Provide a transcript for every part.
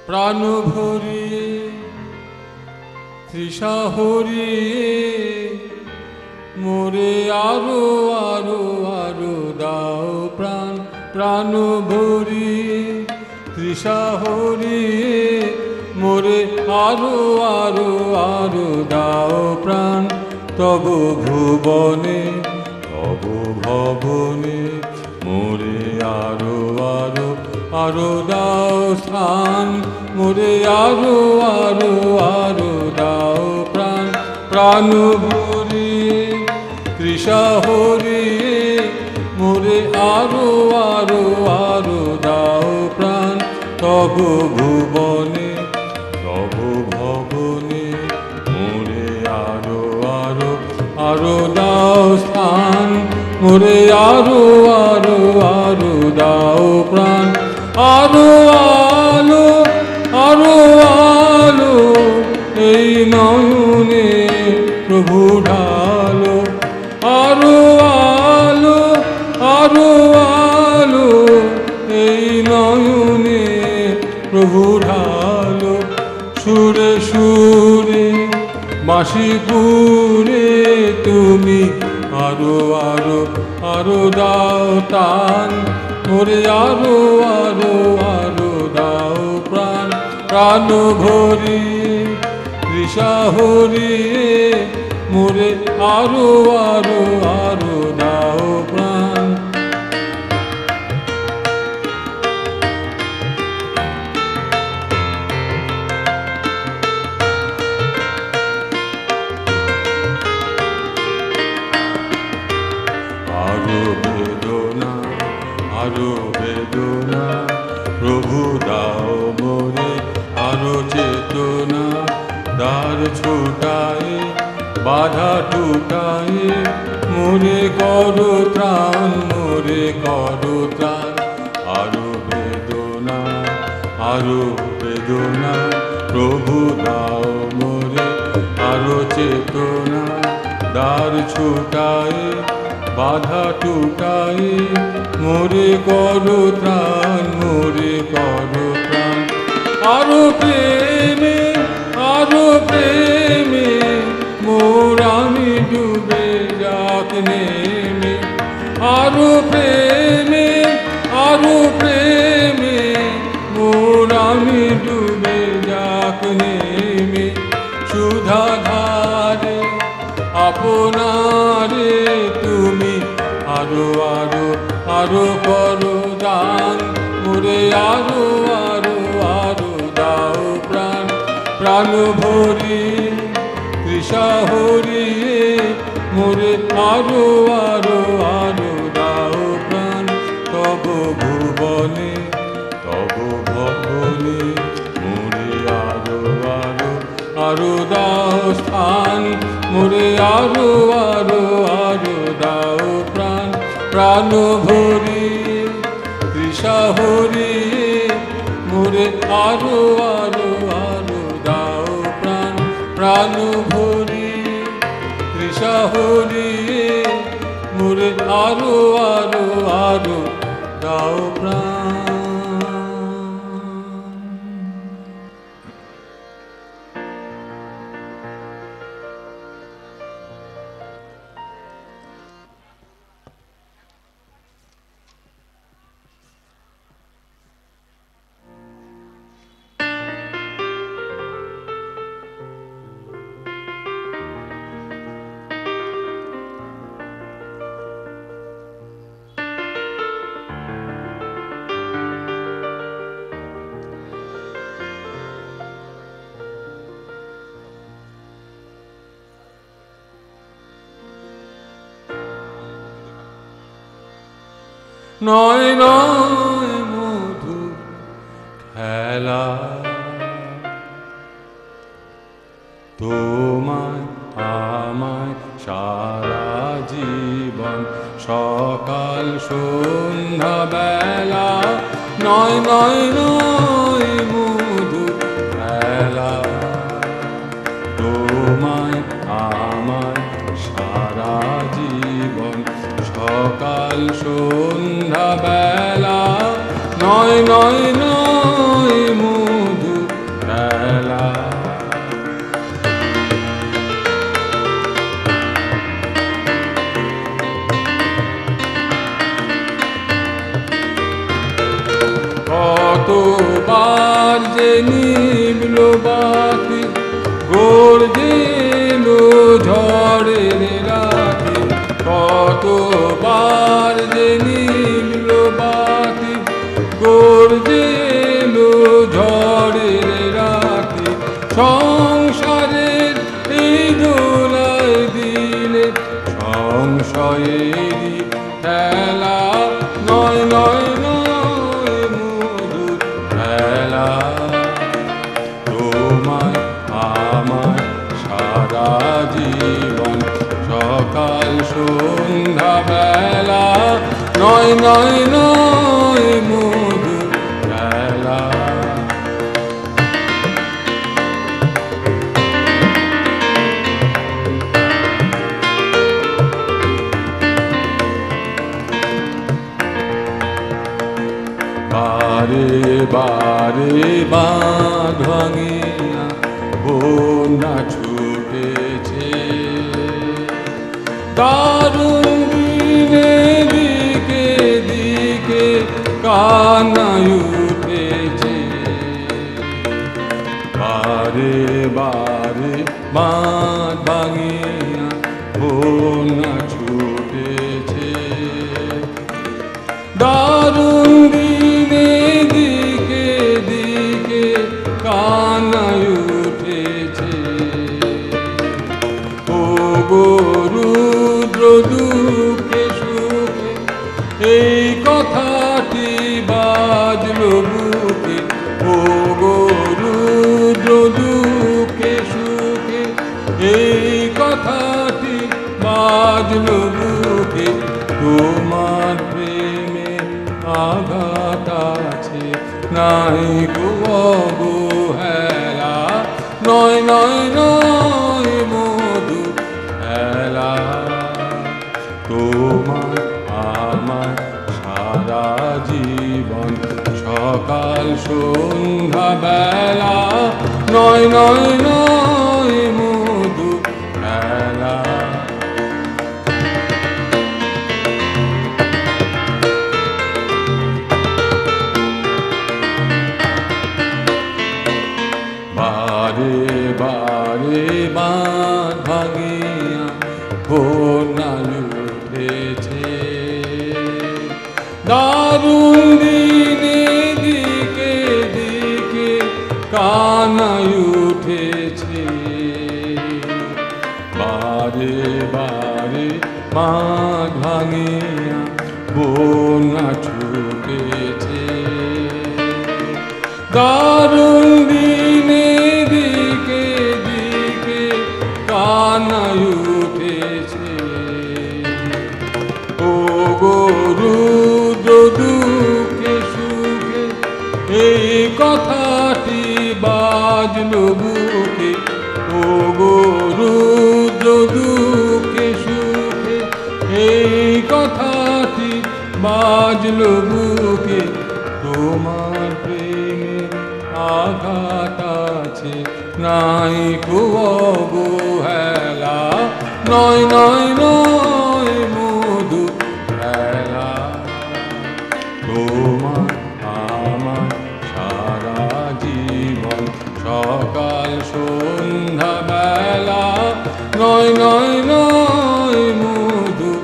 প্রাণ ভরিয়ে তৃষা হরিয়ে মোরে আরো আরো আরো দাও প্রাণ। প্রাণ ভরিয়ে তৃষা হরিয়ে মোরে আরো আরো আরো দাও প্রাণ। তব ভুবনে তব ভবনে মোরে আরো আরো আরো দাও স্থান। মোরে আরো আরো আরো দাও প্রাণ। প্রাণ ভরিয়ে তৃষা হরিয়ে মোরে আরো আরো আরো দাও প্রাণ। তব ভুবনে তব ভবনে মোরে আরো আরো আরো দাও স্থান। মোরে আরো আরো আরো দাও প্রাণ। আরো আলো আরো আলো এই নয়নে প্রভু ঢালো। আরো আলো আরো আলো এই নয়নে প্রভু ঢালো। সুরে সুরে বাঁশি পুরে তুমি আরো আরো আরো দাও তান। মোরে আরো আরো আরো দাও প্রাণ। প্রাণ ভরিয়ে তৃষা হরিয়ে মোরে আরো আরো আরো দাও প্রাণ। আরো বেদনা আরো বেদনা প্রভু দাও মোরে আরো চেতনা। দ্বার ছোটায়ে বাধা টুটায়ে মোরে করো ত্রাণ। মোরে করো ত্রাণ। আরো বেদনা আরো বেদনা প্রভু দাও মোরে আরো চেতনা। দ্বার ছোটায়ে বাধা টুটায়ে মোরে করো ত্রাণ। মোরে করো ত্রাণ। আরো প্রেমে আরো প্রেমে মোর আমি ডুবে যাক নেমে। আরো প্রেমে আরো প্রেমে মোর আমি ডুবে যাক নেমে। সুধা ধারে আপনারে তুমি আরো আরো আরো করো দান। মোরে আরো আরো আরো দাও প্রাণ। প্রাণ ভরিয়ে তৃষা হরিয়ে মোরে আরো আরো আরো দাও প্রাণ। তব ভুবনে তব ভবনে মোরে আরো আরো আরো দাও স্থান। মোরে আরো আরো আরো দাও প্রাণ। প্রাণ ভরিয়ে তৃষা হরিয়ে মোরে আরো আরো আরো দাও প্রাণ। প্রাণ ভরিয়ে তৃষা হরিয়ে মোরে আরো আরো আরো দাও প্রাণ। নয় নয় মধু খেলা তোমায় আমায় সারা জীবন সকাল সন্ধ্যা বেলা। নয় নয় নয় মধু খেলা তোমায় আমায় সারা জীবন সকাল সন্ধ্যা বেলা। নয় নয় নয় মধু কতবার যে নিভল বাতি গর্জে এলো ঝড়ের রাতে, কতবার যে নিভল বাতি গর্জে এলো ঝড়ের রাতে। সংসারের এই দোলায় দিলে সংশয়েরই খেলা, নয় নয় নয় মধুর খেলা। তোমায় আমায় সারা জীবন সকাল সন্ধ্যা বেলা, নয় নয় নয় মধুর খেলা। বারে বারে বাঁধ ভাঙিয়া বন্যা ছুটেছে, দারুণ দিনে দিকে দিকে কান্নায় উঠেছে। বারে বারে বাঁধ ভাঙিয়া বন্যা ছুটেছে, দারুণ দিনে দিকে দিকে কান্নায় উঠেছে। ও গো রুদ্র দুঃখে সুখে এই কথাটি বাজলো বুকে, ও গো রুদ্র দুঃখে সুখে এই কথাটি বাজলো বুকে। তোমার প্রেমে আঘাত আছে নাই গো অবহেলা, নয় নয় নয় মধুর খেলা। তোমার আমার সারা জীবন সকাল সন্ধ্যা বেলা, নয় নয় নয় মধুর খেলা। বারে বারে বাঁধ ভাঙিয়া বন্যা উঠেছে, দারুণ দিনে দিকে দিকে কান্নায় উঠেছে। বারে বারে বাঁধ ভাঙিয়া বন্যা ছুটেছে, দারুণ দিনে দিকে দিকে কান্নায় উঠেছে। ও গো রুদ্র দুঃখে সুখে এই কথাটি বাজলো বুকে, ও গো রুদ্র দুঃখে সুখে এই কথাটি বাজলো বুকে। তোমার প্রেমে আঘাত আছে নাই কো অবহেলা, নয় নয় নয় মধুর খেলা। তোমার আমার সারা জীবন সকাল সন্ধ্যা বেলা, নয় নয় নয় মধুর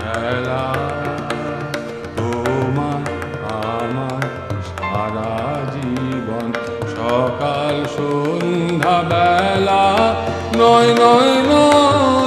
খেলা। তোমার আমার সারা জীবন সকাল সন্ধ্যা বেলা, নয় নয় নয়